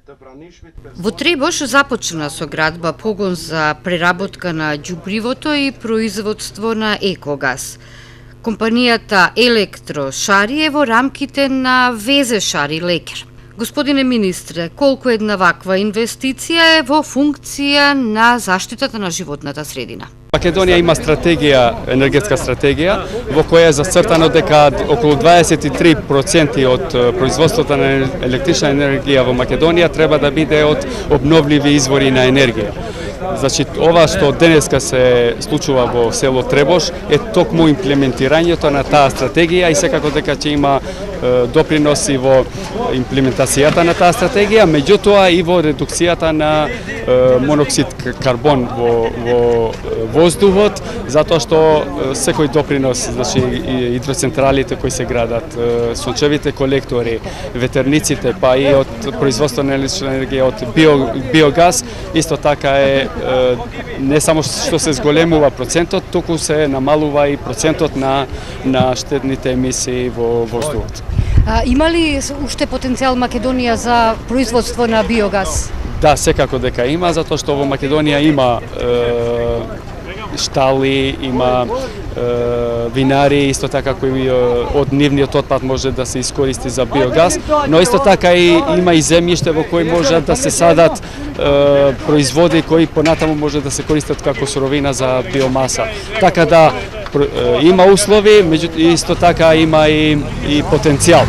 Во Требош започна со градба погон за преработка на ѓубривото и производство на екогаз. Компанијата Електро Шари е во рамките на ВЗ Шари Лекер. Господине министре, колку една ваква инвестиција е во функција на заштитата на животната средина? Македонија има стратегија, енергетска стратегија, во која е зацртано дека околу 23% од производството на електрична енергија во Македонија треба да биде од обновливи извори на енергија. Значи, ова што денеска се случува во село Требош е токму имплементирањето на таа стратегија и секако дека ќе има доприноси во имплементацијата на таа стратегија, меѓутоа и во редукцијата на моноксид карбон во воздухот, затоа што секој допринос, значи хидроцентралите кои се градат, сончевите колектори, ветерниците, па и од производство на електрична енергија од биогаз, исто така е не само што се зголемува процентот, туку се намалува и процентот на штетните емисии во воздухот. Има ли уште потенцијал Македонија за производство на биогаз? Да, секако дека има, затоа што во Македонија има штали, има винари, исто така кои од нивниот отпад може да се искористи за биогаз, но исто така има и земјиште во кои може да се садат производи кои понатаму може да се користат како суровина за биомаса. Така да има услови, меѓутоа исто така има и потенцијал.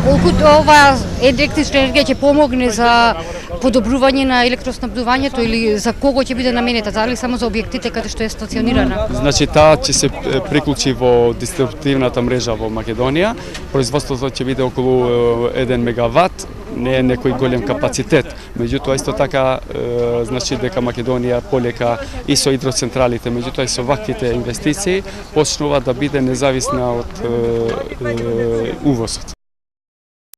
Колку ова електрична енергија ќе помогне за подобрување на електроснабдувањето или за кого ќе биде наменета, дали само за објектите каде што е стационирана? Значи таа ќе се приклучи во дистрибутивната мрежа во Македонија. Производството ќе биде околу 1 мегават, не е некој голем капацитет. Меѓутоа исто така значи дека Македонија полека и со хидроцентралите, меѓутоа и со ваквите инвестиции почнува да биде независна од увозот.